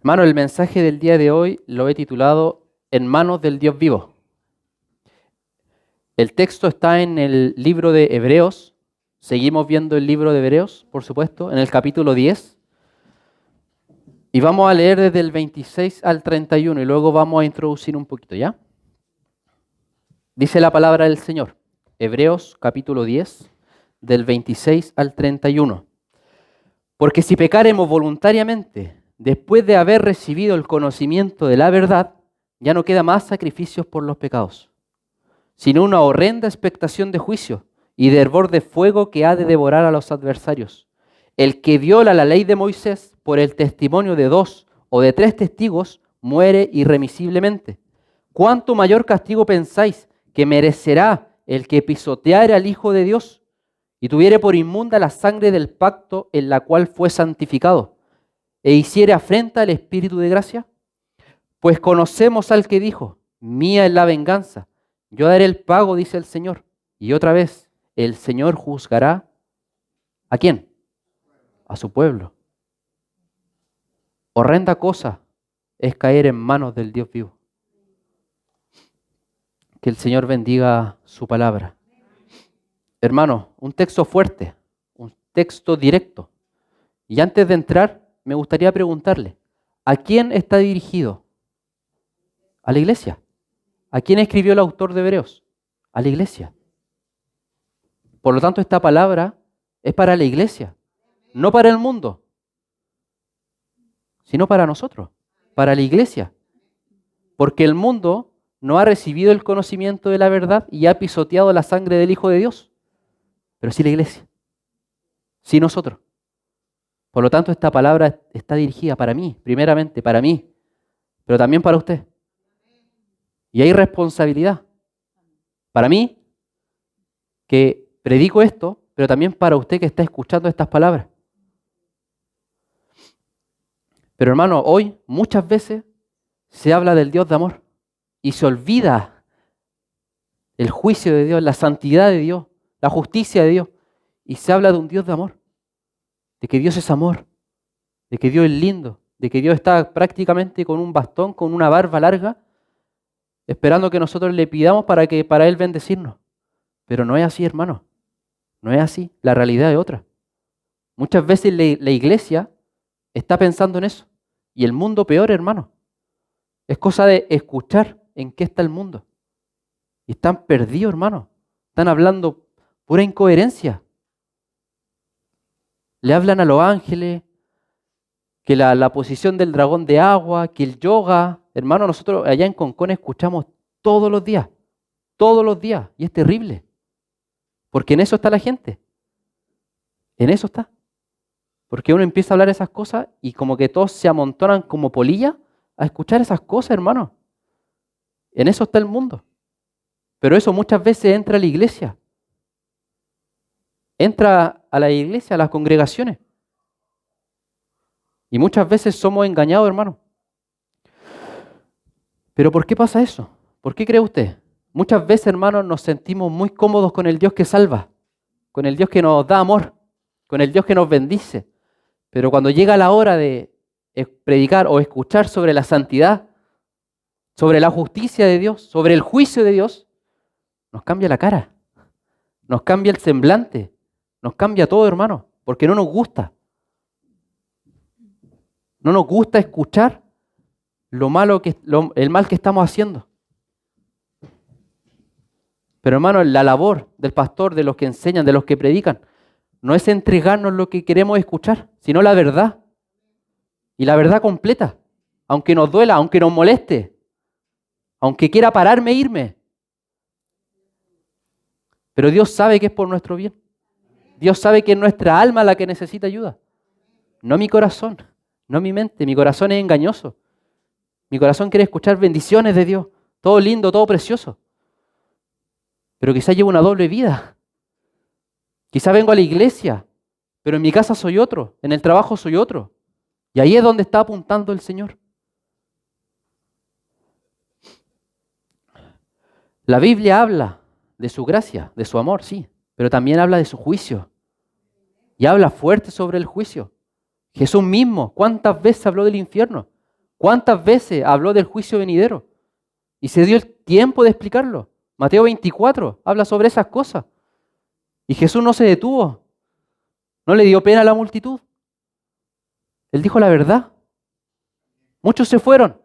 Hermano, el mensaje del día de hoy lo he titulado En manos del Dios vivo. El texto está en el libro de Hebreos. Seguimos viendo el libro de Hebreos, por supuesto, en el capítulo 10. Y vamos a leer desde el 26 al 31 y luego vamos a introducir un poquito, ¿ya? Dice la palabra del Señor. Hebreos capítulo 10, del 26 al 31. Porque si pecaremos voluntariamente, después de haber recibido el conocimiento de la verdad, ya no queda más sacrificios por los pecados, sino una horrenda expectación de juicio y de hervor de fuego que ha de devorar a los adversarios. El que viola la ley de Moisés por el testimonio de 2 o de 3 testigos muere irremisiblemente. ¿Cuánto mayor castigo pensáis que merecerá el que pisoteare al Hijo de Dios y tuviere por inmunda la sangre del pacto en la cual fue santificado, e hiciere afrenta al Espíritu de gracia? Pues conocemos al que dijo, mía es la venganza, yo daré el pago, dice el Señor. Y otra vez, el Señor juzgará ¿a quién? A su pueblo. Horrenda cosa es caer en manos del Dios vivo. Que el Señor bendiga su palabra. Hermano, un texto fuerte, un texto directo. Y antes de entrar, me gustaría preguntarle, ¿a quién está dirigido? A la iglesia. ¿A quién escribió el autor de Hebreos? A la iglesia. Por lo tanto, esta palabra es para la iglesia, no para el mundo, sino para nosotros, para la iglesia. Porque el mundo no ha recibido el conocimiento de la verdad y ha pisoteado la sangre del Hijo de Dios. Pero sí la iglesia, sí nosotros. Por lo tanto, esta palabra está dirigida para mí, primeramente para mí, pero también para usted. Y hay responsabilidad para mí, que predico esto, pero también para usted que está escuchando estas palabras. Pero hermano, hoy muchas veces se habla del Dios de amor y se olvida el juicio de Dios, la santidad de Dios, la justicia de Dios, y se habla de un Dios de amor, de que Dios es amor, de que Dios es lindo, de que Dios está prácticamente con un bastón, con una barba larga, esperando que nosotros le pidamos para Él bendecirnos. Pero no es así, hermano. No es así. La realidad es otra. Muchas veces la iglesia está pensando en eso. Y el mundo peor, hermano. Es cosa de escuchar en qué está el mundo. Y están perdidos, hermano. Están hablando pura incoherencia. Le hablan a los ángeles, que la posición del dragón de agua, que el yoga. Hermano, nosotros allá en Concón escuchamos todos los días. Todos los días. Y es terrible. Porque en eso está la gente. En eso está. Porque uno empieza a hablar esas cosas y como que todos se amontonan como polilla a escuchar esas cosas, hermano. En eso está el mundo. Pero eso muchas veces entra a la iglesia. Entra a la iglesia, a las congregaciones. Y muchas veces somos engañados, hermano. ¿Pero por qué pasa eso? ¿Por qué cree usted? Muchas veces, hermanos, nos sentimos muy cómodos con el Dios que salva, con el Dios que nos da amor, con el Dios que nos bendice. Pero cuando llega la hora de predicar o escuchar sobre la santidad, sobre la justicia de Dios, sobre el juicio de Dios, nos cambia la cara, nos cambia el semblante, nos cambia todo, hermano, porque no nos gusta. No nos gusta escuchar el mal que estamos haciendo. Pero hermano, la labor del pastor, de los que enseñan, de los que predican, no es entregarnos lo que queremos escuchar, sino la verdad. Y la verdad completa, aunque nos duela, aunque nos moleste, aunque quiera pararme e irme. Pero Dios sabe que es por nuestro bien. Dios sabe que es nuestra alma la que necesita ayuda. No mi corazón, no mi mente. Mi corazón es engañoso. Mi corazón quiere escuchar bendiciones de Dios. Todo lindo, todo precioso. Pero quizás llevo una doble vida. Quizás vengo a la iglesia, pero en mi casa soy otro, en el trabajo soy otro. Y ahí es donde está apuntando el Señor. La Biblia habla de su gracia, de su amor, sí, pero también habla de su juicio. Y habla fuerte sobre el juicio. Jesús mismo, ¿cuántas veces habló del infierno? ¿Cuántas veces habló del juicio venidero? Y se dio el tiempo de explicarlo. Mateo 24 habla sobre esas cosas. Y Jesús no se detuvo. No le dio pena a la multitud. Él dijo la verdad. Muchos se fueron,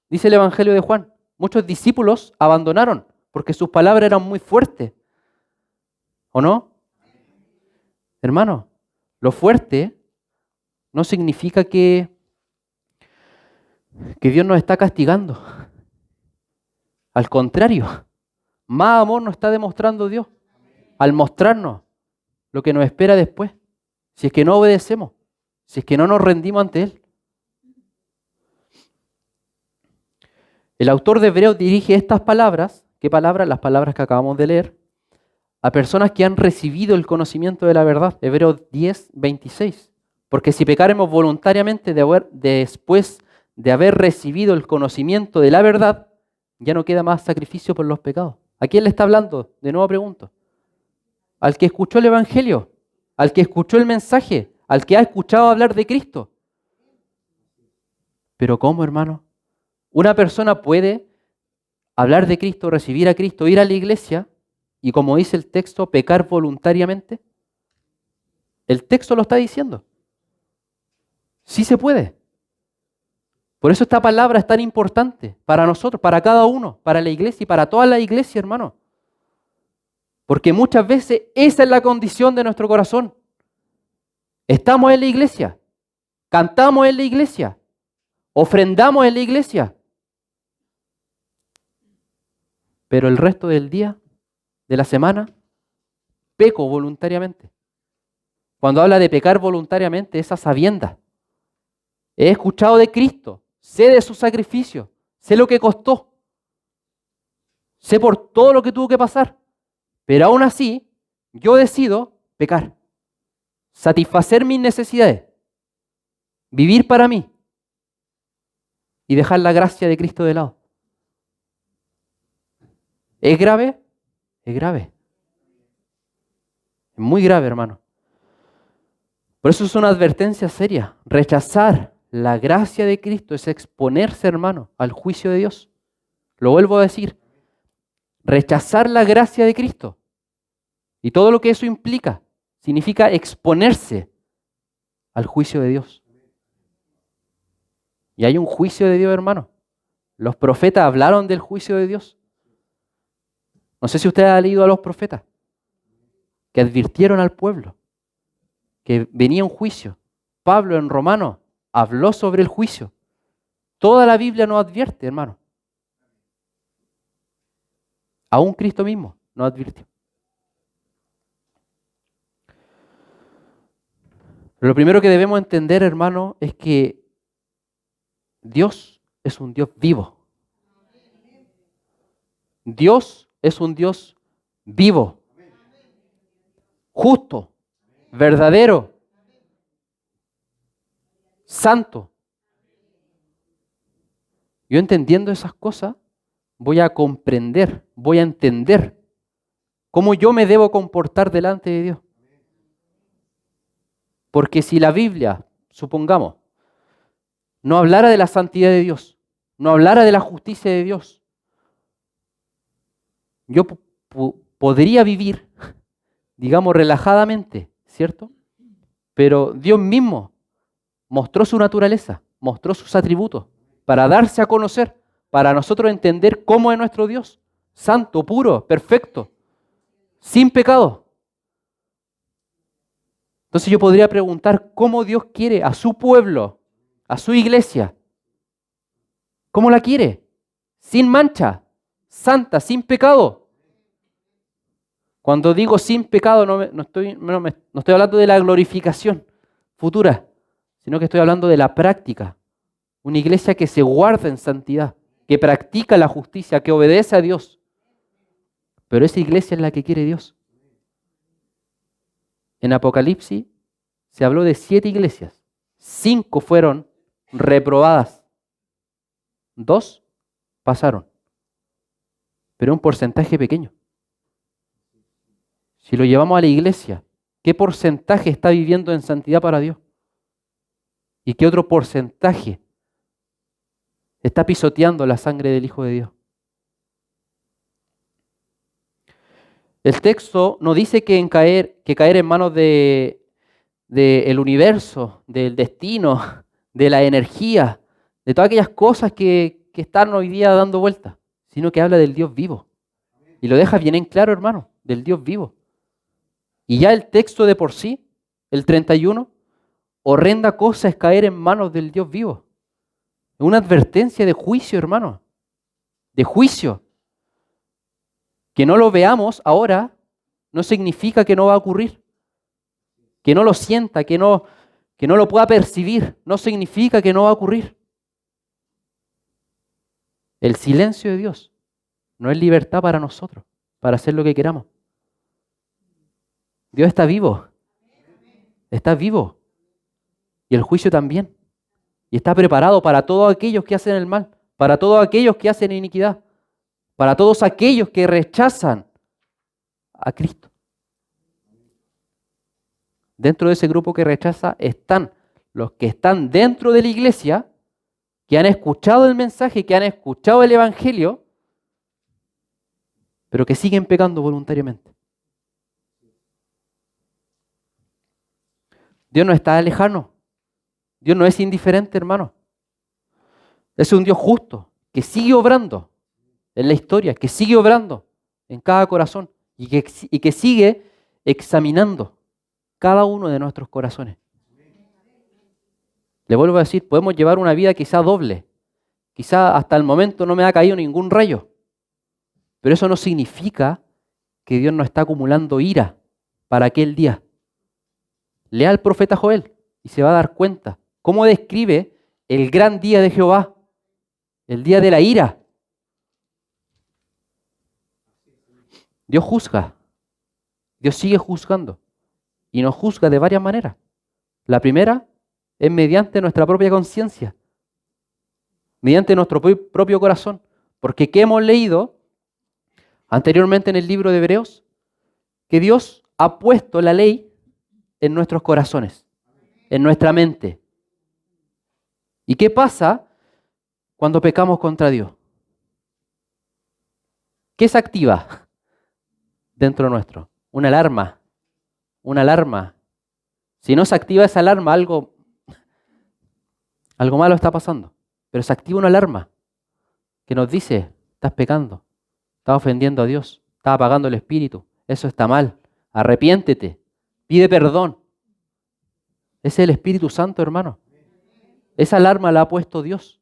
dice el Evangelio de Juan. Muchos discípulos abandonaron porque sus palabras eran muy fuertes. ¿O no? Hermano, lo fuerte no significa que Dios nos está castigando. Al contrario, más amor nos está demostrando Dios al mostrarnos lo que nos espera después. Si es que no obedecemos, si es que no nos rendimos ante Él. El autor de Hebreos dirige estas palabras, ¿qué palabras? Las palabras que acabamos de leer, a personas que han recibido el conocimiento de la verdad. Hebreos 10, 26. Porque si pecaremos voluntariamente después de haber recibido el conocimiento de la verdad, ya no queda más sacrificio por los pecados. ¿A quién le está hablando? De nuevo pregunto. Al que escuchó el Evangelio, al que escuchó el mensaje, al que ha escuchado hablar de Cristo. Pero ¿cómo, hermano? Una persona puede hablar de Cristo, recibir a Cristo, ir a la iglesia y, como dice el texto, pecar voluntariamente. El texto lo está diciendo. Sí se puede. Por eso esta palabra es tan importante para nosotros, para cada uno, para la iglesia y para toda la iglesia, hermano. Porque muchas veces esa es la condición de nuestro corazón. Estamos en la iglesia, cantamos en la iglesia, ofrendamos en la iglesia, pero el resto del día, de la semana, peco voluntariamente. Cuando habla de pecar voluntariamente, es a sabiendas. He escuchado de Cristo, sé de su sacrificio, sé lo que costó, sé por todo lo que tuvo que pasar, pero aún así yo decido pecar, satisfacer mis necesidades, vivir para mí y dejar la gracia de Cristo de lado. ¿Es grave? Es grave. Es muy grave, hermano. Por eso es una advertencia seria. Rechazar la gracia de Cristo es exponerse, hermano, al juicio de Dios. Lo vuelvo a decir. Rechazar la gracia de Cristo y todo lo que eso implica, significa exponerse al juicio de Dios. Y hay un juicio de Dios, hermano. Los profetas hablaron del juicio de Dios. No sé si usted ha leído a los profetas que advirtieron al pueblo que venía un juicio. Pablo en Romanos habló sobre el juicio. Toda la Biblia nos advierte, hermano. Aún Cristo mismo nos advirtió. Pero lo primero que debemos entender, hermano, es que Dios es un Dios vivo. Dios es un Dios vivo, justo, verdadero, santo. Yo entendiendo esas cosas, voy a comprender, voy a entender cómo yo me debo comportar delante de Dios. Porque si la Biblia, supongamos, no hablara de la santidad de Dios, no hablara de la justicia de Dios, yo podría vivir, digamos, relajadamente, ¿cierto? Pero Dios mismo mostró su naturaleza, mostró sus atributos, para darse a conocer, para nosotros entender cómo es nuestro Dios, santo, puro, perfecto, sin pecado. Entonces yo podría preguntar cómo Dios quiere a su pueblo, a su iglesia. ¿Cómo la quiere? Sin mancha, santa, sin pecado. Cuando digo sin pecado no estoy hablando de la glorificación futura, sino que estoy hablando de la práctica. Una iglesia que se guarda en santidad, que practica la justicia, que obedece a Dios. Pero esa iglesia es la que quiere Dios. En Apocalipsis se habló de 7 iglesias. 5 fueron reprobadas. 2 pasaron. Pero un porcentaje pequeño. Si lo llevamos a la iglesia, ¿qué porcentaje está viviendo en santidad para Dios? ¿Y qué otro porcentaje está pisoteando la sangre del Hijo de Dios. El texto no dice que caer en manos del universo, del destino, de la energía, de todas aquellas cosas que están hoy día dando vueltas, sino que habla del Dios vivo. Y lo deja bien en claro, hermano, del Dios vivo. Y ya el texto de por sí, el 31, horrenda cosa es caer en manos del Dios vivo. Es una advertencia de juicio, hermano, de juicio. Que no lo veamos ahora no significa que no va a ocurrir. Que no lo sienta, que no lo pueda percibir, no significa que no va a ocurrir. El silencio de Dios no es libertad para nosotros, para hacer lo que queramos. Dios está vivo. Está vivo. Y el juicio también. Y está preparado para todos aquellos que hacen el mal, para todos aquellos que hacen iniquidad, para todos aquellos que rechazan a Cristo. Dentro de ese grupo que rechaza están los que están dentro de la iglesia, que han escuchado el mensaje, que han escuchado el evangelio, pero que siguen pecando voluntariamente. Dios no está lejano. Dios no es indiferente, hermano. Es un Dios justo, que sigue obrando en la historia, que sigue obrando en cada corazón y que sigue examinando cada uno de nuestros corazones. Le vuelvo a decir, podemos llevar una vida quizá doble. Quizá hasta el momento no me ha caído ningún rayo. Pero eso no significa que Dios no está acumulando ira para aquel día. Lea al profeta Joel y se va a dar cuenta cómo describe el gran día de Jehová, el día de la ira. Dios juzga, Dios sigue juzgando y nos juzga de varias maneras. La primera es mediante nuestra propia conciencia, mediante nuestro propio corazón, porque ¿qué hemos leído anteriormente en el libro de Hebreos? Que Dios ha puesto la ley en nuestros corazones, en nuestra mente. ¿Y qué pasa cuando pecamos contra Dios? ¿Qué se activa dentro nuestro? Una alarma. Una alarma. Si no se activa esa alarma, algo malo está pasando. Pero se activa una alarma que nos dice, estás pecando, estás ofendiendo a Dios, estás apagando el espíritu, eso está mal, arrepiéntete, pide perdón. Ese es el Espíritu Santo, hermano. Esa alarma la ha puesto Dios.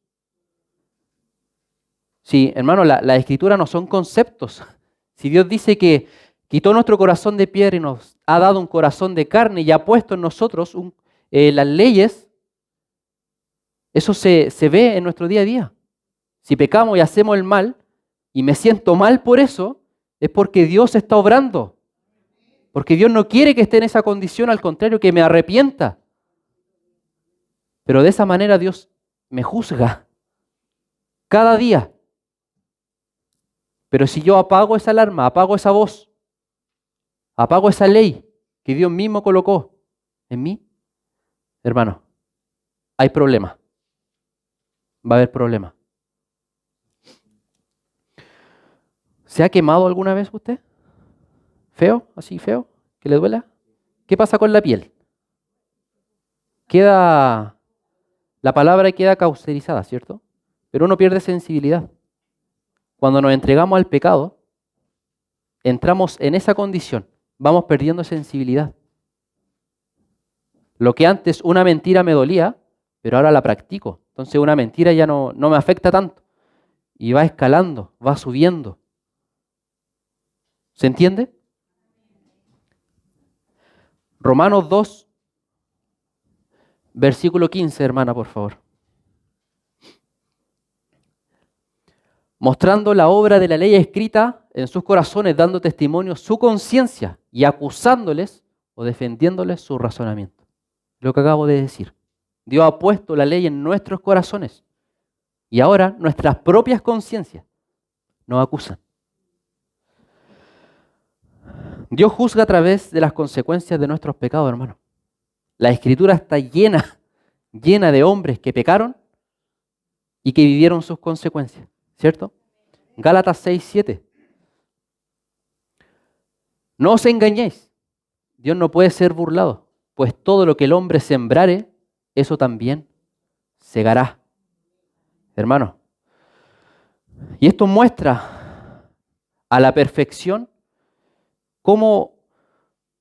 Sí, hermano, la Escritura no son conceptos. Si Dios dice que quitó nuestro corazón de piedra y nos ha dado un corazón de carne y ha puesto en nosotros las leyes, eso se ve en nuestro día a día. Si pecamos y hacemos el mal y me siento mal por eso, es porque Dios está obrando. Porque Dios no quiere que esté en esa condición, al contrario, que me arrepienta. Pero de esa manera Dios me juzga cada día. Pero si yo apago esa alarma, apago esa voz, apago esa ley que Dios mismo colocó en mí, hermano, hay problema. Va a haber problema. ¿Se ha quemado alguna vez usted? ¿Feo? ¿Así feo? ¿Que le duela? ¿Qué pasa con la piel? La palabra queda cauterizada, ¿cierto? Pero uno pierde sensibilidad. Cuando nos entregamos al pecado, entramos en esa condición, vamos perdiendo sensibilidad. Lo que antes una mentira me dolía, pero ahora la practico. Entonces una mentira ya no me afecta tanto. Y va escalando, va subiendo. ¿Se entiende? Romanos 2, versículo 15, hermana, por favor. Mostrando la obra de la ley escrita en sus corazones, dando testimonio su conciencia y acusándoles o defendiéndoles su razonamiento. Lo que acabo de decir. Dios ha puesto la ley en nuestros corazones y ahora nuestras propias conciencias nos acusan. Dios juzga a través de las consecuencias de nuestros pecados, hermano. La Escritura está llena de hombres que pecaron y que vivieron sus consecuencias, ¿cierto? Gálatas 6:7. No os engañéis, Dios no puede ser burlado, pues todo lo que el hombre sembrare, eso también segará. Hermano, y esto muestra a la perfección cómo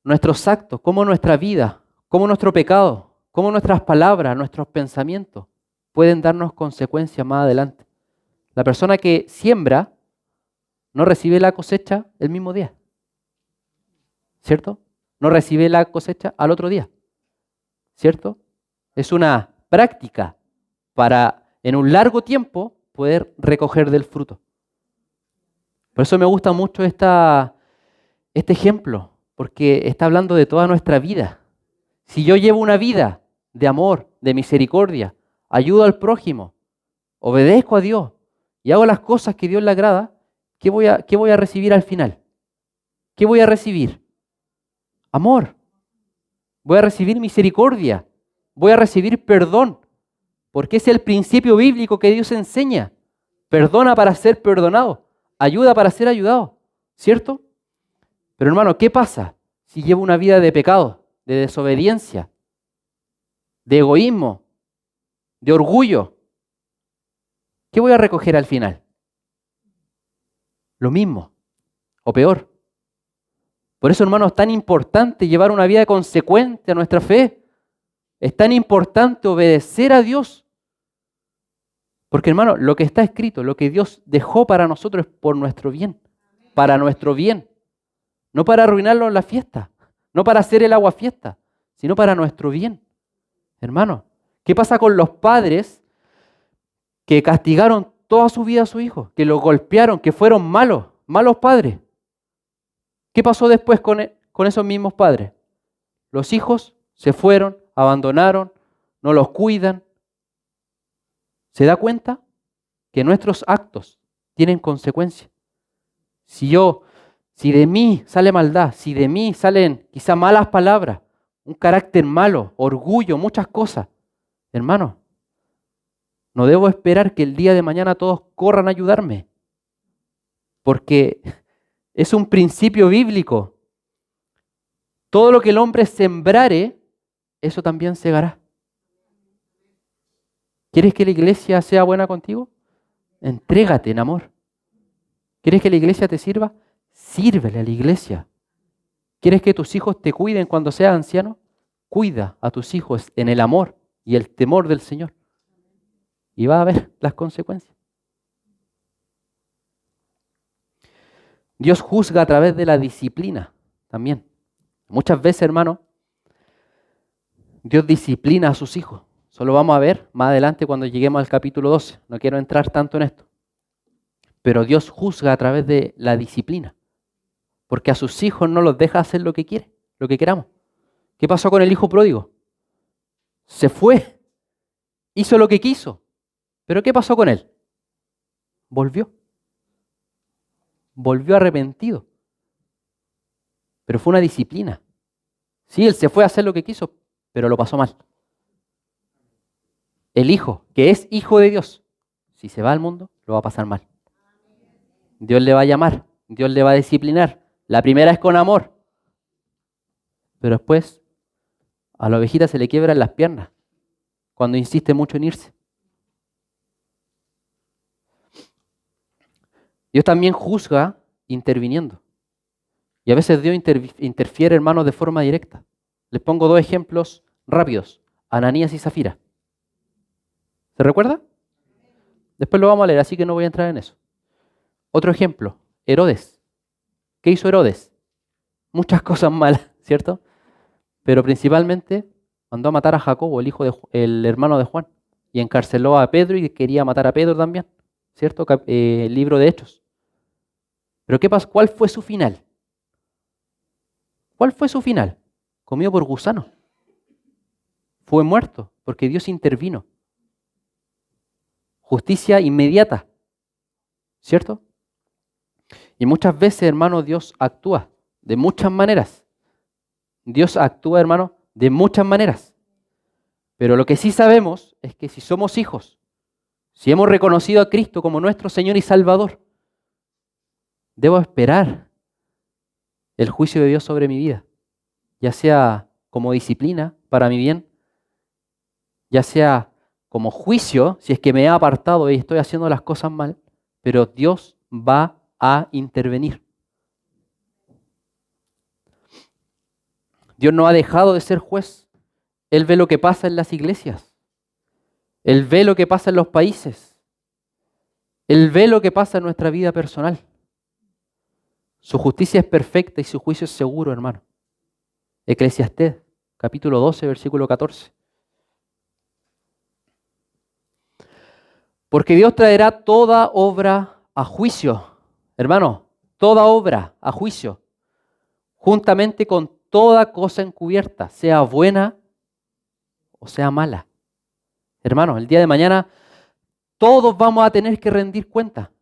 nuestros actos, cómo nuestra vida, cómo nuestro pecado, cómo nuestras palabras, nuestros pensamientos pueden darnos consecuencias más adelante. La persona que siembra no recibe la cosecha el mismo día, ¿cierto? No recibe la cosecha al otro día, ¿cierto? Es una práctica para en un largo tiempo poder recoger del fruto. Por eso me gusta mucho este ejemplo, porque está hablando de toda nuestra vida. Si yo llevo una vida de amor, de misericordia, ayudo al prójimo, obedezco a Dios y hago las cosas que Dios le agrada, ¿qué voy a recibir al final? ¿Qué voy a recibir? Amor. Voy a recibir misericordia. Voy a recibir perdón, porque es el principio bíblico que Dios enseña. Perdona para ser perdonado. Ayuda para ser ayudado. ¿Cierto? Pero hermano, ¿qué pasa si llevo una vida de pecado, de desobediencia, de egoísmo, de orgullo? ¿Qué voy a recoger al final? Lo mismo, o peor. Por eso, hermano, es tan importante llevar una vida consecuente a nuestra fe. Es tan importante obedecer a Dios. Porque, hermano, lo que está escrito, lo que Dios dejó para nosotros es por nuestro bien. Para nuestro bien. No para arruinarlo en la fiesta. No para hacer el agua fiesta. Sino para nuestro bien. Hermano, ¿qué pasa con los padres que castigaron toda su vida a su hijo? Que lo golpearon, que fueron malos padres. ¿Qué pasó después con esos mismos padres? Los hijos se fueron, abandonaron, no los cuidan. ¿Se da cuenta que nuestros actos tienen consecuencias? Si de mí sale maldad, si de mí salen quizá malas palabras, un carácter malo, orgullo, muchas cosas, hermano, no debo esperar que el día de mañana todos corran a ayudarme, porque es un principio bíblico. Todo lo que el hombre sembrare, eso también segará. ¿Quieres que la iglesia sea buena contigo? Entrégate en amor. ¿Quieres que la iglesia te sirva? Sírvele a la iglesia. ¿Quieres que tus hijos te cuiden cuando seas anciano? Cuida a tus hijos en el amor y el temor del Señor. Y va a ver las consecuencias. Dios juzga a través de la disciplina también. Muchas veces, hermano, Dios disciplina a sus hijos. Eso lo vamos a ver más adelante cuando lleguemos al capítulo 12. No quiero entrar tanto en esto. Pero Dios juzga a través de la disciplina. Porque a sus hijos no los deja hacer lo que quiere, lo que queramos. ¿Qué pasó con el hijo pródigo? Se fue. Hizo lo que quiso. ¿Pero qué pasó con él? Volvió. Volvió arrepentido. Pero fue una disciplina. Sí, él se fue a hacer lo que quiso, pero lo pasó mal. El hijo, que es hijo de Dios, si se va al mundo, lo va a pasar mal. Dios le va a llamar, Dios le va a disciplinar. La primera es con amor, pero después a la ovejita se le quiebran las piernas cuando insiste mucho en irse. Dios también juzga interviniendo. Y a veces Dios interfiere, hermanos, de forma directa. Les pongo dos ejemplos rápidos. Ananías y Zafira. ¿Se recuerda? Después lo vamos a leer, así que no voy a entrar en eso. Otro ejemplo, Herodes. ¿Qué hizo Herodes? Muchas cosas malas, ¿cierto? Pero principalmente mandó a matar a Jacobo, el hermano de Juan. Y encarceló a Pedro y quería matar a Pedro también, ¿cierto? Libro de Hechos. Pero ¿qué pasó? ¿Cuál fue su final? ¿Cuál fue su final? Comido por gusanos. Fue muerto porque Dios intervino. Justicia inmediata, ¿cierto? Y muchas veces, hermano, Dios actúa de muchas maneras. Dios actúa, hermano, de muchas maneras. Pero lo que sí sabemos es que si somos hijos Si hemos reconocido a Cristo como nuestro Señor y Salvador, debo esperar el juicio de Dios sobre mi vida, ya sea como disciplina para mi bien, ya sea como juicio, si es que me he apartado y estoy haciendo las cosas mal, pero Dios va a intervenir. Dios no ha dejado de ser juez. Él ve lo que pasa en las iglesias. Él ve lo que pasa en los países. Él ve lo que pasa en nuestra vida personal. Su justicia es perfecta y su juicio es seguro, hermano. Eclesiastés, capítulo 12, versículo 14. Porque Dios traerá toda obra a juicio, hermano, toda obra a juicio, juntamente con toda cosa encubierta, sea buena o sea mala. Hermano, el día de mañana todos vamos a tener que rendir cuenta.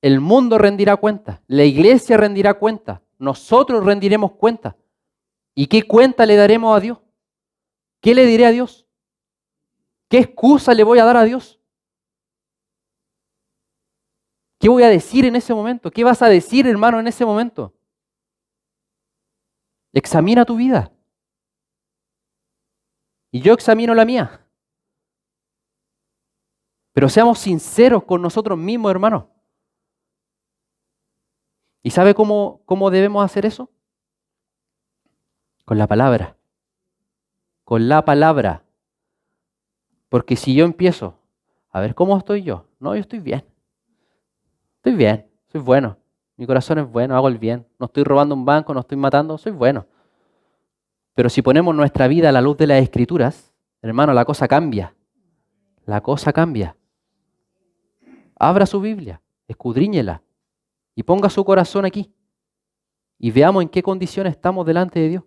El mundo rendirá cuenta, la iglesia rendirá cuenta, nosotros rendiremos cuenta. ¿Y qué cuenta le daremos a Dios? ¿Qué le diré a Dios? ¿Qué excusa le voy a dar a Dios? ¿Qué voy a decir en ese momento? ¿Qué vas a decir, hermano, en ese momento? Examina tu vida. Y yo examino la mía. Pero seamos sinceros con nosotros mismos, hermano. ¿Y sabe cómo debemos hacer eso? Con la palabra. Con la palabra. Porque si yo empiezo, a ver, ¿cómo estoy yo? No, yo estoy bien. Estoy bien, soy bueno. Mi corazón es bueno, hago el bien. No estoy robando un banco, no estoy matando, soy bueno. Pero si ponemos nuestra vida a la luz de las Escrituras, hermano, la cosa cambia. La cosa cambia. Abra su Biblia, escudriñela y ponga su corazón aquí. Y veamos en qué condiciones estamos delante de Dios.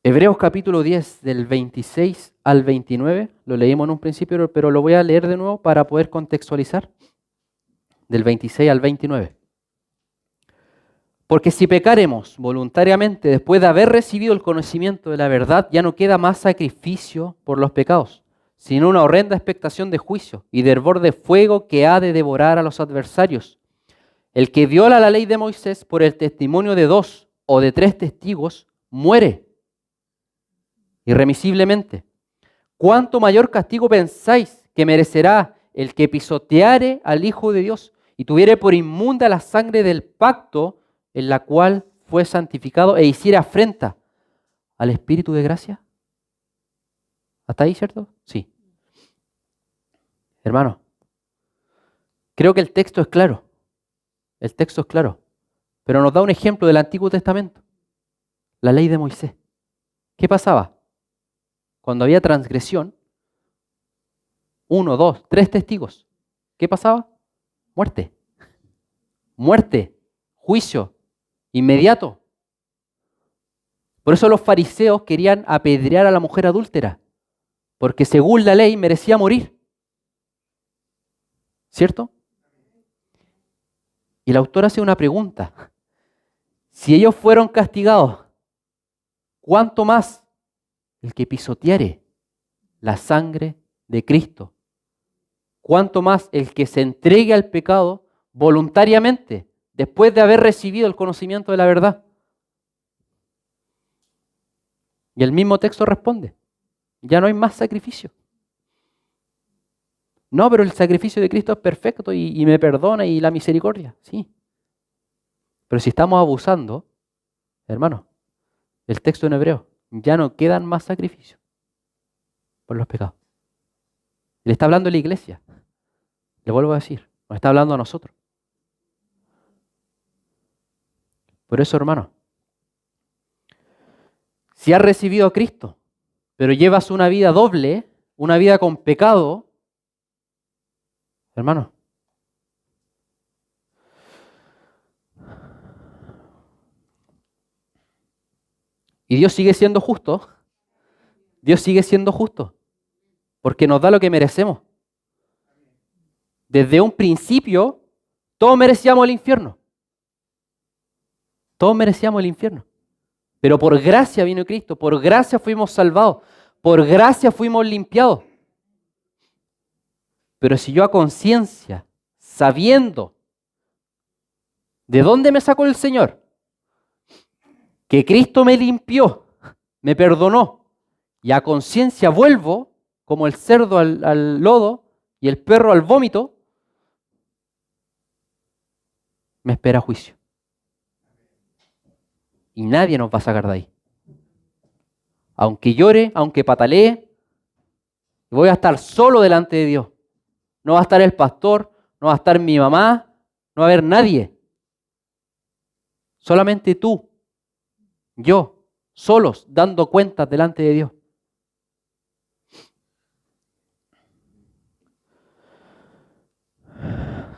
Hebreos capítulo 10, del 26 al 29, lo leímos en un principio, pero lo voy a leer de nuevo para poder contextualizar. Del 26 al 29. Porque si pecaremos voluntariamente después de haber recibido el conocimiento de la verdad, ya no queda más sacrificio por los pecados, sino una horrenda expectación de juicio y de hervor de fuego que ha de devorar a los adversarios. El que viola la ley de Moisés por el testimonio de 2 o de 3 testigos, muere irremisiblemente. ¿Cuánto mayor castigo pensáis que merecerá el que pisoteare al Hijo de Dios y tuviere por inmunda la sangre del pacto en la cual fue santificado e hiciera afrenta al Espíritu de gracia? ¿Hasta ahí, cierto? Sí. Hermano, creo que el texto es claro. El texto es claro. Pero nos da un ejemplo del Antiguo Testamento. La ley de Moisés. ¿Qué pasaba? Cuando había transgresión, 1, 2, 3 testigos. ¿Qué pasaba? Muerte. Muerte. Juicio. Inmediato. Por eso los fariseos querían apedrear a la mujer adúltera, porque según la ley merecía morir. ¿Cierto? Y el autor hace una pregunta. Si ellos fueron castigados, ¿cuánto más el que pisoteare la sangre de Cristo? ¿Cuánto más el que se entregue al pecado voluntariamente después de haber recibido el conocimiento de la verdad? Y el mismo texto responde, ya no hay más sacrificio. No, pero el sacrificio de Cristo es perfecto y me perdona y la misericordia, sí. Pero si estamos abusando, hermano, el texto en hebreo, ya no quedan más sacrificios por los pecados. Le está hablando a la iglesia, le vuelvo a decir, nos está hablando a nosotros. Por eso, hermano, si has recibido a Cristo, pero llevas una vida doble, una vida con pecado, hermano, y Dios sigue siendo justo, Dios sigue siendo justo, porque nos da lo que merecemos. Desde un principio, todos merecíamos el infierno. Todos merecíamos el infierno. Pero por gracia vino Cristo, por gracia fuimos salvados, por gracia fuimos limpiados. Pero si yo a conciencia, sabiendo de dónde me sacó el Señor, que Cristo me limpió, me perdonó, y a conciencia vuelvo, como el cerdo al lodo y el perro al vómito, me espera juicio. Y nadie nos va a sacar de ahí. Aunque llore, aunque patalee, voy a estar solo delante de Dios. No va a estar el pastor, no va a estar mi mamá, no va a haber nadie. Solamente tú, yo, solos, dando cuentas delante de Dios.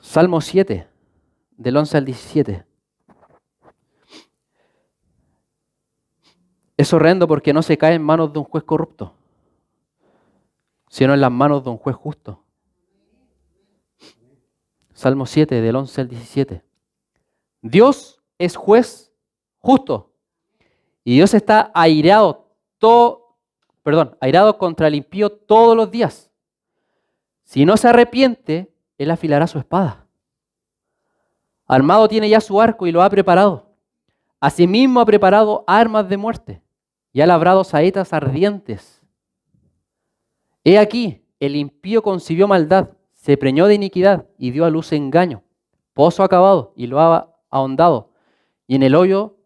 Salmo 7, del 11 al 17. Es horrendo porque no se cae en manos de un juez corrupto, sino en las manos de un juez justo. Salmo 7, del 11 al 17. Dios es juez justo y Dios está airado contra el impío todos los días. Si no se arrepiente, él afilará su espada. Armado tiene ya su arco y lo ha preparado. Asimismo ha preparado armas de muerte y ha labrado saetas ardientes. He aquí, el impío concibió maldad, se preñó de iniquidad y dio a luz engaño. Pozo acabado y lo ha ahondado, y en el hoyo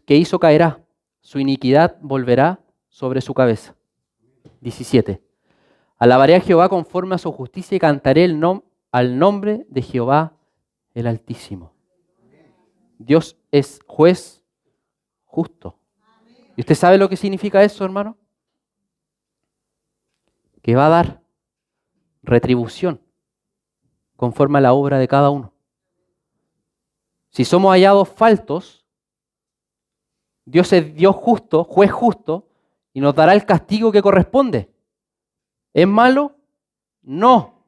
que hizo caerá. Su iniquidad volverá sobre su cabeza. 17. Alabaré a Jehová conforme a su justicia y cantaré al nombre de Jehová el Altísimo. Dios es juez justo. ¿Y usted sabe lo que significa eso, hermano? Que va a dar retribución conforme a la obra de cada uno. Si somos hallados faltos, Dios es Dios justo, juez justo, y nos dará el castigo que corresponde. ¿Es malo? No.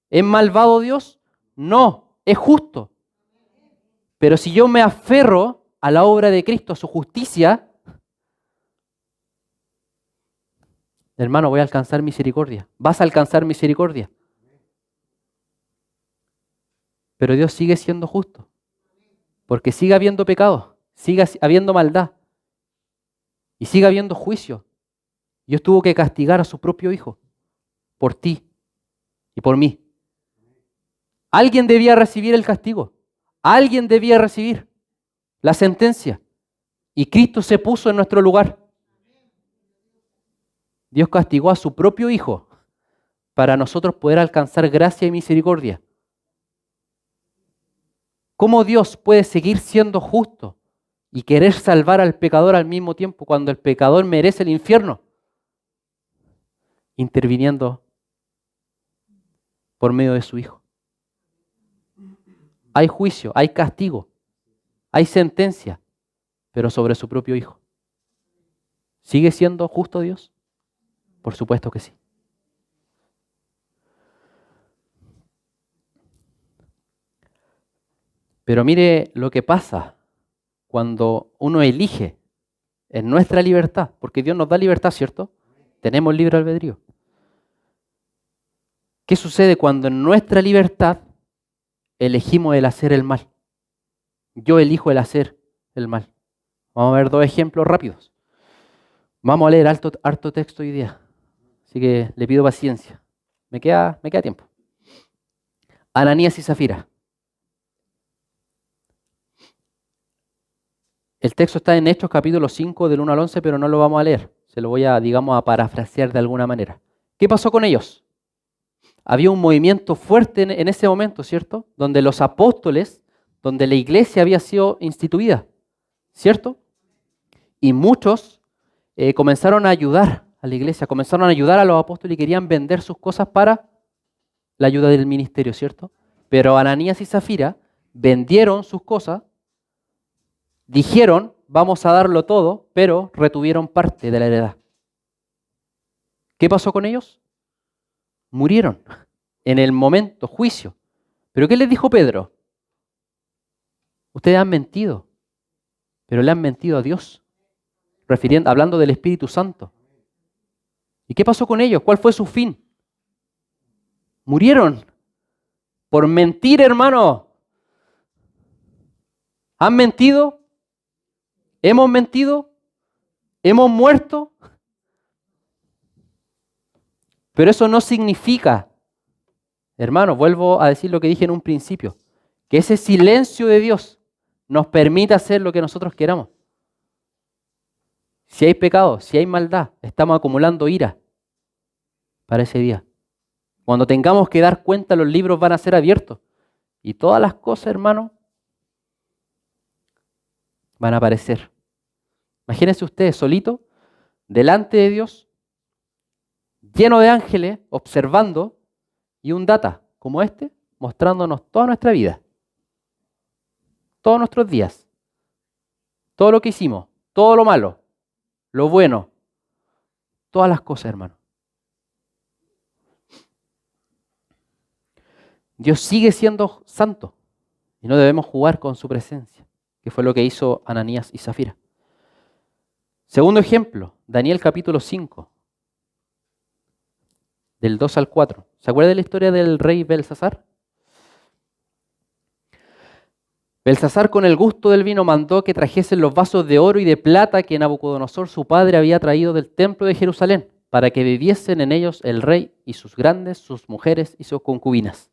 ¿Es malvado Dios? No. Es justo. Pero si yo me aferro a la obra de Cristo, a su justicia, hermano, voy a alcanzar misericordia. Vas a alcanzar misericordia. Pero Dios sigue siendo justo. Porque sigue habiendo pecado, sigue habiendo maldad y sigue habiendo juicio. Dios tuvo que castigar a su propio hijo por ti y por mí. Alguien debía recibir el castigo. Alguien debía recibir la sentencia. Y Cristo se puso en nuestro lugar. Dios castigó a su propio hijo para nosotros poder alcanzar gracia y misericordia. ¿Cómo Dios puede seguir siendo justo y querer salvar al pecador al mismo tiempo cuando el pecador merece el infierno? Interviniendo por medio de su Hijo. Hay juicio, hay castigo, hay sentencia, pero sobre su propio Hijo. ¿Sigue siendo justo Dios? Por supuesto que sí. Pero mire lo que pasa cuando uno elige en nuestra libertad, porque Dios nos da libertad, ¿cierto? Tenemos libre albedrío. ¿Qué sucede cuando en nuestra libertad elegimos el hacer el mal? Yo elijo el hacer el mal. Vamos a ver dos ejemplos rápidos. Vamos a leer harto texto hoy día, así que le pido paciencia. Me queda tiempo. Ananías y Zafira. El texto está en Hechos capítulo 5 del 1 al 11, pero no lo vamos a leer. Se lo voy a parafrasear de alguna manera. ¿Qué pasó con ellos? Había un movimiento fuerte en ese momento, ¿cierto? Donde los apóstoles, donde la iglesia había sido instituida, ¿cierto? Y muchos comenzaron a ayudar a la iglesia, comenzaron a ayudar a los apóstoles y querían vender sus cosas para la ayuda del ministerio, ¿cierto? Pero Ananías y Zafira vendieron sus cosas, dijeron, vamos a darlo todo, pero retuvieron parte de la heredad. ¿Qué pasó con ellos? Murieron en el momento, juicio. ¿Pero qué les dijo Pedro? Ustedes han mentido. pero le han mentido a Dios, hablando del Espíritu Santo. ¿Y qué pasó con ellos? ¿Cuál fue su fin? Murieron por mentir, hermano. ¿Han mentido? ¿Hemos mentido? ¿Hemos muerto? Pero eso no significa, hermano, vuelvo a decir lo que dije en un principio, que ese silencio de Dios nos permita hacer lo que nosotros queramos. Si hay pecado, si hay maldad, estamos acumulando ira para ese día. Cuando tengamos que dar cuenta, los libros van a ser abiertos. Y todas las cosas, hermano, van a aparecer. Imagínense ustedes solito, delante de Dios, lleno de ángeles, observando, y un data como este, mostrándonos toda nuestra vida, todos nuestros días, todo lo que hicimos, todo lo malo, lo bueno, todas las cosas, hermano. Dios sigue siendo santo y no debemos jugar con su presencia, que fue lo que hizo Ananías y Zafira. Segundo ejemplo, Daniel capítulo 5, del 2 al 4. ¿Se acuerda de la historia del rey Belsasar? Belsasar, con el gusto del vino, mandó que trajesen los vasos de oro y de plata que Nabucodonosor, su padre, había traído del templo de Jerusalén, para que bebiesen en ellos el rey y sus grandes, sus mujeres y sus concubinas.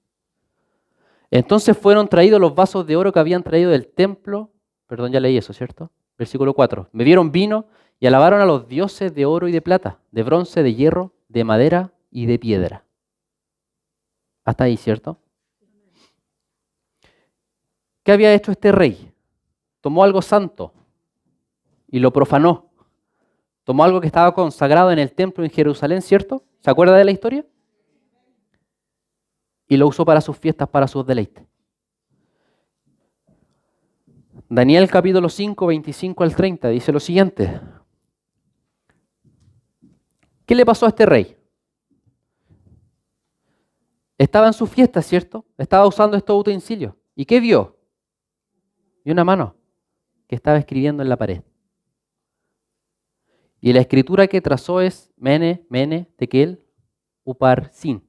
Entonces fueron traídos los vasos de oro que habían traído del templo. Perdón, ya leí eso, ¿cierto? Versículo 4. Bebieron vino y alabaron a los dioses de oro y de plata, de bronce, de hierro, de madera y de piedra. Hasta ahí, ¿cierto? ¿Qué había hecho este rey? Tomó algo santo y lo profanó. Tomó algo que estaba consagrado en el templo en Jerusalén, ¿cierto? ¿Se acuerda de la historia? Y lo usó para sus fiestas, para sus deleites. Daniel capítulo 5, 25 al 30 dice lo siguiente. ¿Qué le pasó a este rey? Estaba en su fiesta, ¿cierto? Estaba usando estos utensilios. ¿Y qué vio? Vio una mano que estaba escribiendo en la pared. Y la escritura que trazó es Mene, Mene, Tekel, Uparsin.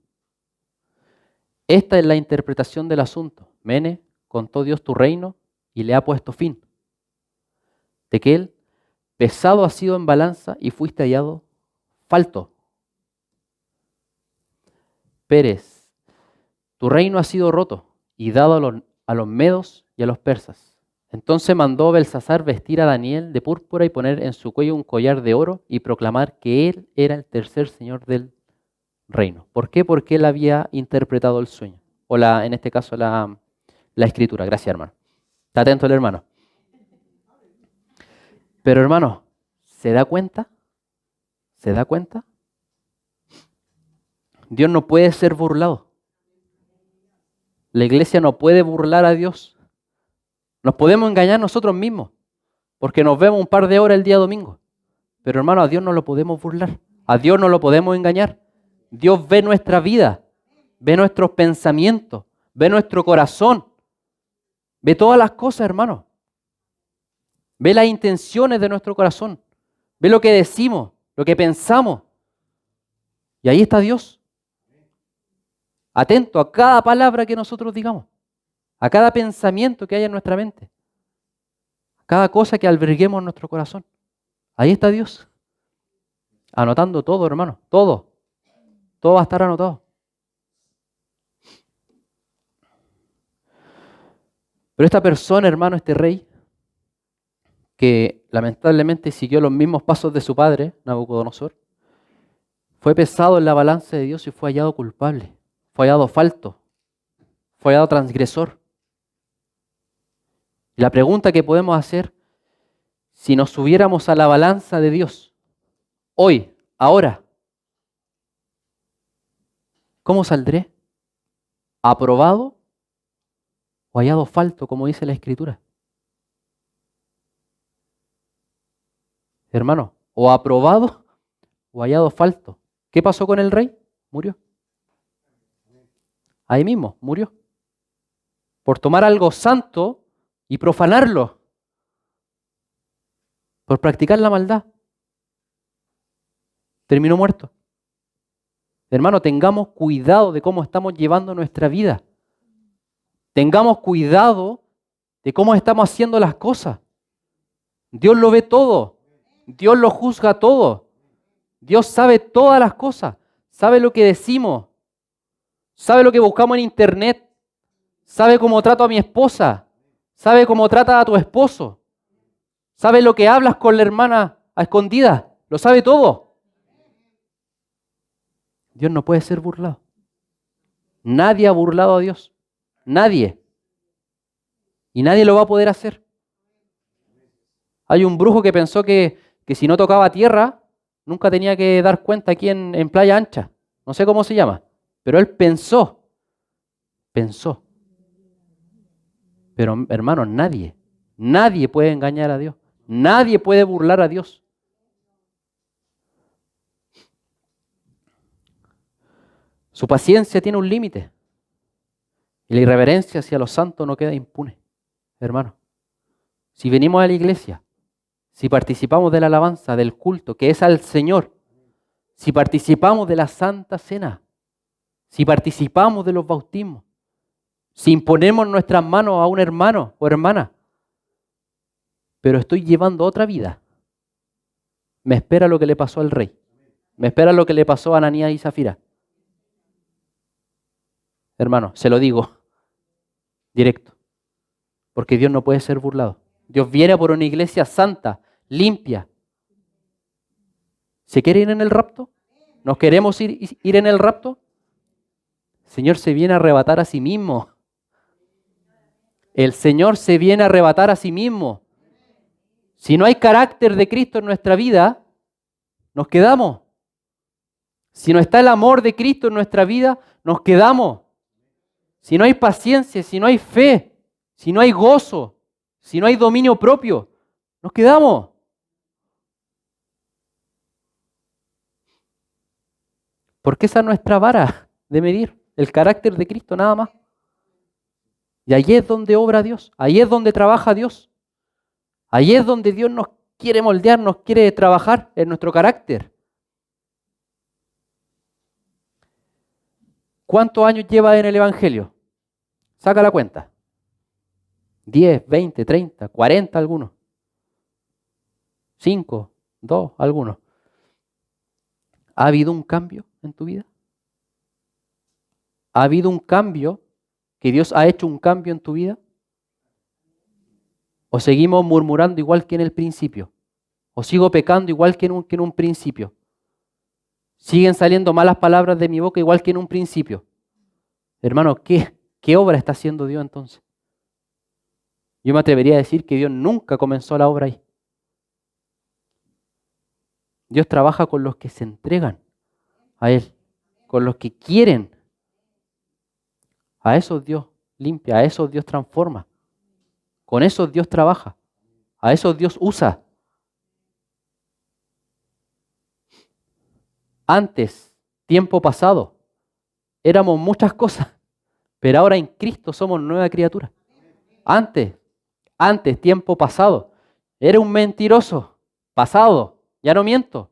Esta es la interpretación del asunto. Mene, contó Dios tu reino y le ha puesto fin. Tekel, pesado has sido en balanza y fuiste hallado falto. Pérez, tu reino ha sido roto y dado a los medos y a los persas. Entonces mandó Belsasar vestir a Daniel de púrpura y poner en su cuello un collar de oro y proclamar que él era el tercer señor del reino. ¿Por qué? Porque él había interpretado el sueño. O en este caso la escritura. Gracias, hermano. Está atento el hermano. Pero hermano, ¿se da cuenta? ¿Se da cuenta? Dios no puede ser burlado. La iglesia no puede burlar a Dios. Nos podemos engañar nosotros mismos, porque nos vemos un par de horas el día domingo. Pero hermano, a Dios no lo podemos burlar. A Dios no lo podemos engañar. Dios ve nuestra vida, ve nuestros pensamientos, ve nuestro corazón, ve todas las cosas, hermano. Ve las intenciones de nuestro corazón, ve lo que decimos, lo que pensamos. Y ahí está Dios, atento a cada palabra que nosotros digamos, a cada pensamiento que haya en nuestra mente, a cada cosa que alberguemos en nuestro corazón. Ahí está Dios, anotando todo, hermano, todo. Todo va a estar anotado. Pero esta persona, hermano, este rey, que lamentablemente siguió los mismos pasos de su padre, Nabucodonosor, fue pesado en la balanza de Dios y fue hallado culpable, fue hallado falto, fue hallado transgresor. Y la pregunta que podemos hacer, si nos subiéramos a la balanza de Dios, hoy, ahora, ¿cómo saldré? ¿Aprobado o hallado falto, como dice la Escritura? Hermano, o aprobado o hallado falto. ¿Qué pasó con el rey? Murió. Ahí mismo, murió. Por tomar algo santo y profanarlo. por practicar la maldad. Terminó muerto. Hermano, tengamos cuidado de cómo estamos llevando nuestra vida. Tengamos cuidado de cómo estamos haciendo las cosas. Dios lo ve todo. Dios lo juzga todo. Dios sabe todas las cosas. Sabe lo que decimos. Sabe lo que buscamos en internet. Sabe cómo trato a mi esposa. Sabe cómo trata a tu esposo. Sabe lo que hablas con la hermana a escondidas. Lo sabe todo. Dios no puede ser burlado. Nadie ha burlado a Dios. Nadie. Y nadie lo va a poder hacer. Hay un brujo que pensó que si no tocaba tierra, nunca tenía que dar cuenta aquí en Playa Ancha. No sé cómo se llama. Pero él pensó. Pero hermanos, nadie puede engañar a Dios. Nadie puede burlar a Dios. Su paciencia tiene un límite. Y la irreverencia hacia los santos no queda impune. Hermano, si venimos a la iglesia, si participamos de la alabanza, del culto, que es al Señor, si participamos de la Santa Cena, si participamos de los bautismos, si imponemos nuestras manos a un hermano o hermana, pero estoy llevando otra vida, me espera lo que le pasó al rey. Me espera lo que le pasó a Ananías y Zafira. Hermano, se lo digo directo, porque Dios no puede ser burlado. Dios viene por una iglesia santa, limpia. ¿Se quiere ir en el rapto? ¿Nos queremos ir en el rapto? El Señor se viene a arrebatar a sí mismo. El Señor se viene a arrebatar a sí mismo. Si no hay carácter de Cristo en nuestra vida, nos quedamos. Si no está el amor de Cristo en nuestra vida, nos quedamos. Si no hay paciencia, si no hay fe, si no hay gozo, si no hay dominio propio, nos quedamos. Porque esa es nuestra vara de medir, el carácter de Cristo nada más. Y ahí es donde obra Dios, ahí es donde trabaja Dios. Ahí es donde Dios nos quiere moldear, nos quiere trabajar en nuestro carácter. ¿Cuántos años lleva en el Evangelio? Saca la cuenta. 10, 20, 30, 40 algunos. 5, 2 algunos. ¿Ha habido un cambio en tu vida? ¿Ha habido un cambio? ¿Que Dios ha hecho un cambio en tu vida? ¿O seguimos murmurando igual que en el principio? ¿O sigo pecando igual que en un principio? ¿Siguen saliendo malas palabras de mi boca igual que en un principio? Hermano, ¿qué obra está haciendo Dios entonces? Yo me atrevería a decir que Dios nunca comenzó la obra ahí. Dios trabaja con los que se entregan a Él, con los que quieren. A esos Dios limpia, a esos Dios transforma. Con esos Dios trabaja, a esos Dios usa. Antes, tiempo pasado, éramos muchas cosas, pero ahora en Cristo somos nueva criatura. Antes, tiempo pasado, era un mentiroso, pasado, ya no miento.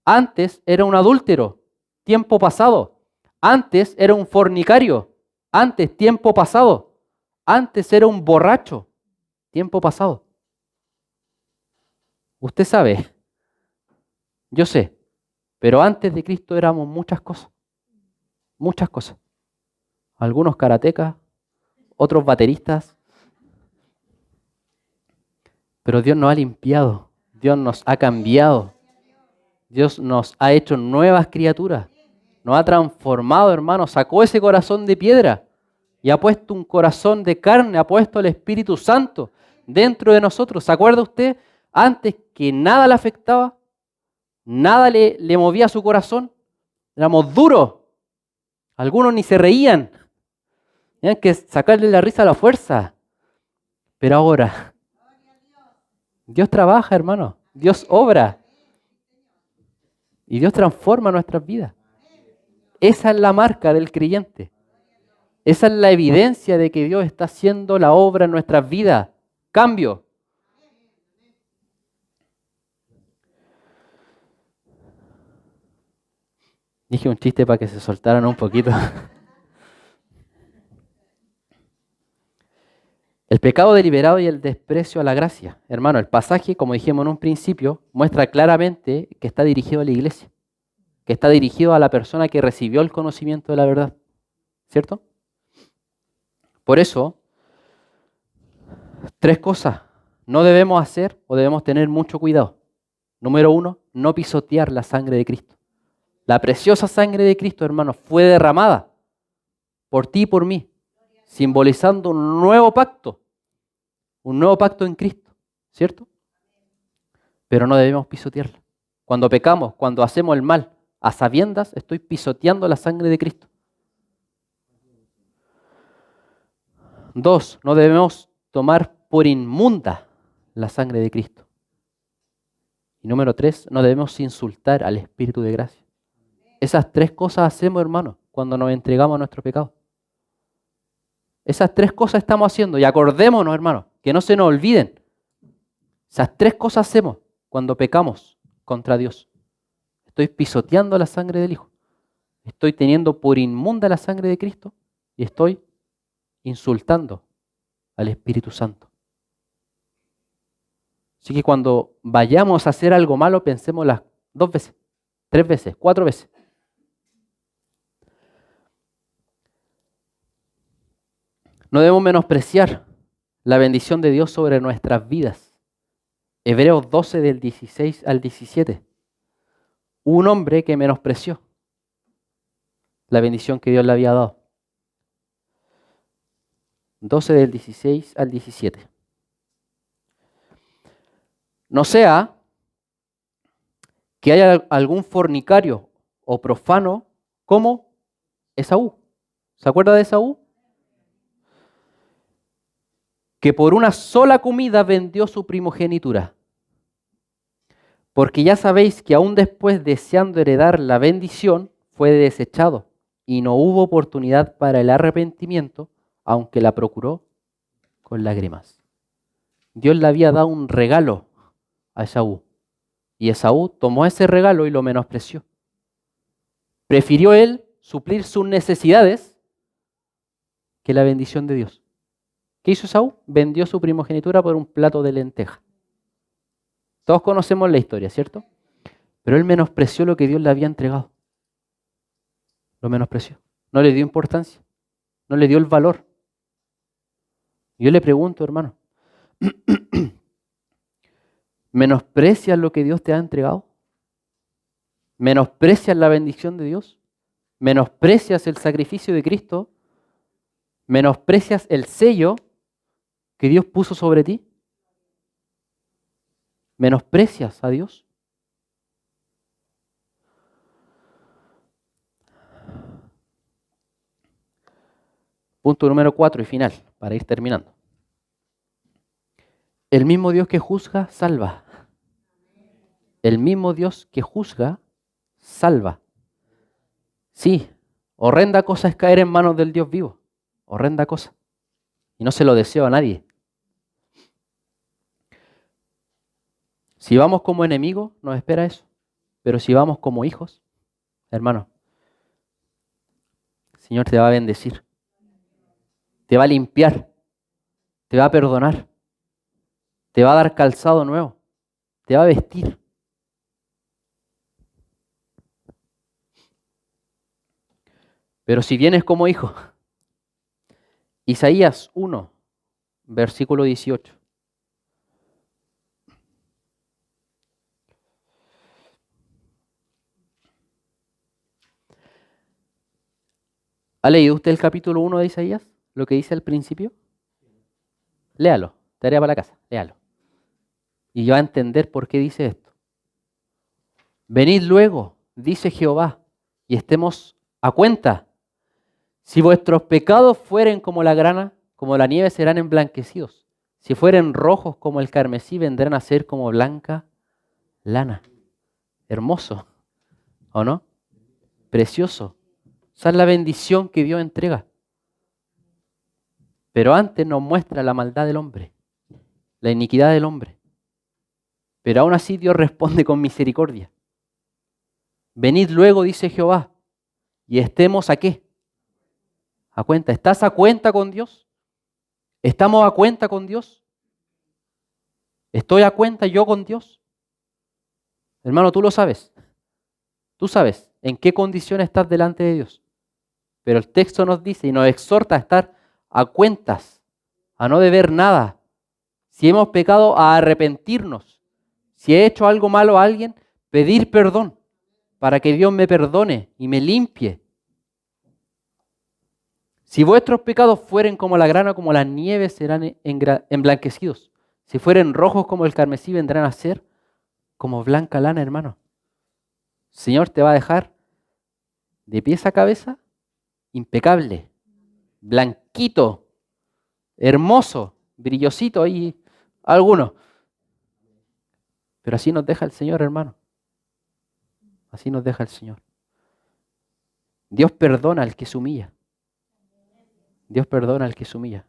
Antes era un adúltero, tiempo pasado. Antes era un fornicario, antes, tiempo pasado. Antes era un borracho, tiempo pasado. Usted sabe, yo sé, pero antes de Cristo éramos muchas cosas. Muchas cosas. Algunos karatecas, otros bateristas. Pero Dios nos ha limpiado, Dios nos ha cambiado, Dios nos ha hecho nuevas criaturas, nos ha transformado, hermano, sacó ese corazón de piedra y ha puesto un corazón de carne, ha puesto el Espíritu Santo dentro de nosotros. ¿Se acuerda usted? Antes que nada le afectaba, nada le movía su corazón, éramos duros, algunos ni se reían, tenían que sacarle la risa a la fuerza, pero ahora Dios trabaja, hermano, Dios obra y Dios transforma nuestras vidas. Esa es la marca del creyente. Esa es la evidencia de que Dios está haciendo la obra en nuestras vidas. Cambio. Dije un chiste para que se soltaran un poquito. El pecado deliberado y el desprecio a la gracia. Hermano, el pasaje, como dijimos en un principio, muestra claramente que está dirigido a la iglesia, que está dirigido a la persona que recibió el conocimiento de la verdad. ¿Cierto? Por eso, tres cosas no debemos hacer o debemos tener mucho cuidado. Número uno, no pisotear la sangre de Cristo. La preciosa sangre de Cristo, hermano, fue derramada por ti y por mí, simbolizando un nuevo pacto en Cristo, ¿cierto? Pero no debemos pisotearla. Cuando pecamos, cuando hacemos el mal a sabiendas, estoy pisoteando la sangre de Cristo. Dos, no debemos tomar por inmunda la sangre de Cristo. Y número tres, no debemos insultar al Espíritu de gracia. Esas tres cosas hacemos, hermano, cuando nos entregamos a nuestro pecado. Esas tres cosas estamos haciendo y acordémonos, hermano, que no se nos olviden. Esas tres cosas hacemos cuando pecamos contra Dios. Estoy pisoteando la sangre del Hijo. Estoy teniendo por inmunda la sangre de Cristo y estoy insultando al Espíritu Santo. Así que cuando vayamos a hacer algo malo, pensemos las 2 veces, 3 veces, 4 veces. No debemos menospreciar la bendición de Dios sobre nuestras vidas. Hebreos 12 del 16 al 17. Un hombre que menospreció la bendición que Dios le había dado. 12 del 16 al 17. No sea que haya algún fornicario o profano como Esaú. ¿Se acuerda de Esaú? Que por una sola comida vendió su primogenitura. Porque ya sabéis que aún después, deseando heredar la bendición, fue desechado y no hubo oportunidad para el arrepentimiento, aunque la procuró con lágrimas. Dios le había dado un regalo a Esaú y Esaú tomó ese regalo y lo menospreció. Prefirió él suplir sus necesidades que la bendición de Dios. ¿Qué hizo Esaú? Vendió su primogenitura por un plato de lenteja. Todos conocemos la historia, ¿cierto? Pero él menospreció lo que Dios le había entregado. Lo menospreció. No le dio importancia. No le dio el valor. Yo le pregunto, hermano, ¿menosprecias lo que Dios te ha entregado? ¿Menosprecias la bendición de Dios? ¿Menosprecias el sacrificio de Cristo? ¿Menosprecias el sello que Dios puso sobre ti? ¿Menosprecias a Dios? Punto número 4 y final, para ir terminando. El mismo Dios que juzga, salva. El mismo Dios que juzga, salva. Sí, horrenda cosa es caer en manos del Dios vivo. Horrenda cosa. Y no se lo deseo a nadie. Si vamos como enemigos, nos espera eso. Pero si vamos como hijos, hermano, el Señor te va a bendecir. Te va a limpiar. Te va a perdonar. Te va a dar calzado nuevo. Te va a vestir. Pero si vienes como hijo, Isaías 1, versículo 18. ¿Ha leído usted el capítulo 1 de Isaías? Lo que dice al principio. Léalo, tarea para la casa, léalo. Y va a entender por qué dice esto. Venid luego, dice Jehová, y estemos a cuenta. Si vuestros pecados fueren como la grana, como la nieve serán emblanquecidos. Si fueren rojos como el carmesí, vendrán a ser como blanca lana. Hermoso, ¿o no? Precioso. Esa es la bendición que Dios entrega. Pero antes nos muestra la maldad del hombre, la iniquidad del hombre. Pero aún así Dios responde con misericordia. Venid luego, dice Jehová, y estemos ¿a qué? A cuenta. ¿Estás a cuenta con Dios? ¿Estamos a cuenta con Dios? ¿Estoy a cuenta yo con Dios? Hermano, tú lo sabes. Tú sabes en qué condición estás delante de Dios. Pero el texto nos dice y nos exhorta a estar a cuentas, a no deber nada. Si hemos pecado, a arrepentirnos. Si he hecho algo malo a alguien, pedir perdón para que Dios me perdone y me limpie. Si vuestros pecados fueren como la grana, como la nieve, serán emblanquecidos. Si fueren rojos como el carmesí, vendrán a ser como blanca lana, hermano. El Señor te va a dejar de pies a cabeza impecable, blanquito, hermoso, brillosito ahí, algunos. Pero así nos deja el Señor, hermano. Así nos deja el Señor. Dios perdona al que se humilla. Dios perdona al que se humilla.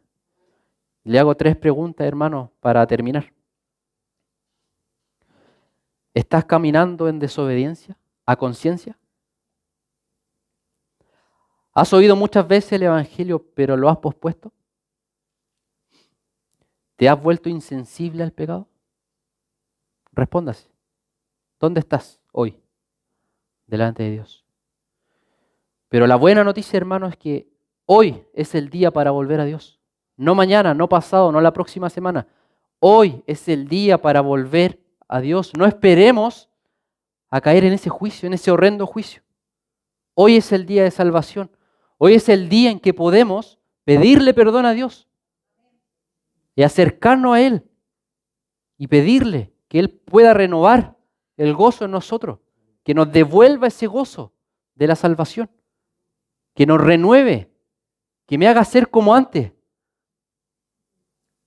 Le hago 3 preguntas, hermano, para terminar. ¿Estás caminando en desobediencia a conciencia? ¿Has oído muchas veces el Evangelio, pero lo has pospuesto? ¿Te has vuelto insensible al pecado? Respóndase. ¿Dónde estás hoy? Delante de Dios. Pero la buena noticia, hermano, es que hoy es el día para volver a Dios. No mañana, no pasado, no la próxima semana. Hoy es el día para volver a Dios. No esperemos a caer en ese juicio, en ese horrendo juicio. Hoy es el día de salvación. Hoy es el día en que podemos pedirle perdón a Dios y acercarnos a Él y pedirle que Él pueda renovar el gozo en nosotros, que nos devuelva ese gozo de la salvación, que nos renueve, que me haga ser como antes,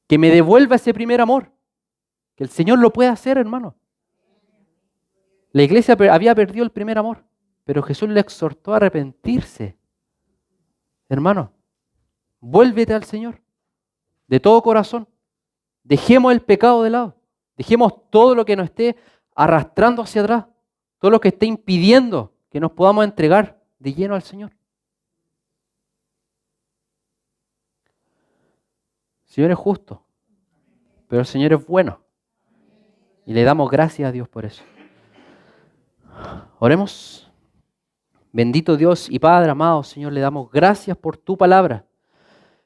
que me devuelva ese primer amor, que el Señor lo pueda hacer, hermano. La iglesia había perdido el primer amor, pero Jesús le exhortó a arrepentirse. Hermano, vuélvete al Señor de todo corazón. Dejemos el pecado de lado. Dejemos todo lo que nos esté arrastrando hacia atrás, todo lo que esté impidiendo que nos podamos entregar de lleno al Señor. El Señor es justo, pero el Señor es bueno. Y le damos gracias a Dios por eso. Oremos. Bendito Dios y Padre amado, Señor, le damos gracias por tu palabra.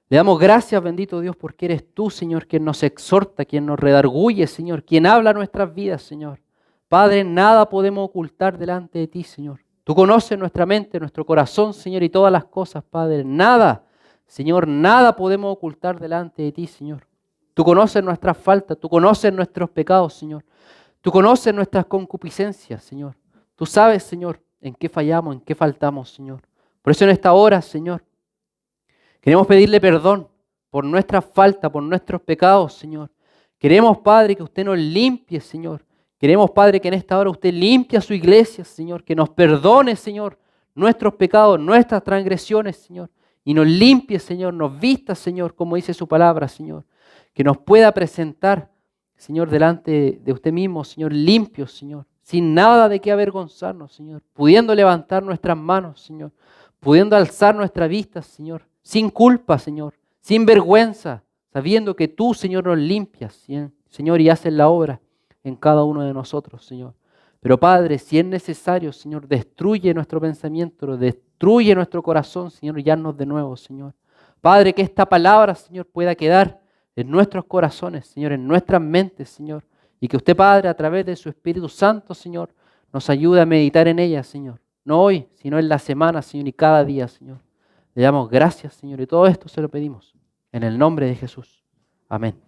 Le damos gracias, bendito Dios, porque eres tú, Señor, quien nos exhorta, quien nos redarguye, Señor, quien habla nuestras vidas, Señor. Padre, nada podemos ocultar delante de ti, Señor. Tú conoces nuestra mente, nuestro corazón, Señor, y todas las cosas, Padre. Nada, Señor, nada podemos ocultar delante de ti, Señor. Tú conoces nuestras faltas, tú conoces nuestros pecados, Señor. Tú conoces nuestras concupiscencias, Señor. Tú sabes, Señor, en qué fallamos, en qué faltamos, Señor. Por eso en esta hora, Señor, queremos pedirle perdón por nuestras faltas, por nuestros pecados, Señor. Queremos, Padre, que usted nos limpie, Señor. Queremos, Padre, que en esta hora usted limpie a su iglesia, Señor. Que nos perdone, Señor, nuestros pecados, nuestras transgresiones, Señor. Y nos limpie, Señor, nos vista, Señor, como dice su palabra, Señor. Que nos pueda presentar, Señor, delante de usted mismo, Señor, limpios, Señor. Sin nada de qué avergonzarnos, Señor. Pudiendo levantar nuestras manos, Señor. Pudiendo alzar nuestra vista, Señor. Sin culpa, Señor. Sin vergüenza. Sabiendo que tú, Señor, nos limpias, Señor, y haces la obra en cada uno de nosotros, Señor. Pero, Padre, si es necesario, Señor, destruye nuestro pensamiento, destruye nuestro corazón, Señor, y haznos de nuevo, Señor. Padre, que esta palabra, Señor, pueda quedar en nuestros corazones, Señor, en nuestras mentes, Señor. Y que usted, Padre, a través de su Espíritu Santo, Señor, nos ayude a meditar en ella, Señor. No hoy, sino en la semana, Señor, y cada día, Señor. Le damos gracias, Señor, y todo esto se lo pedimos en el nombre de Jesús. Amén.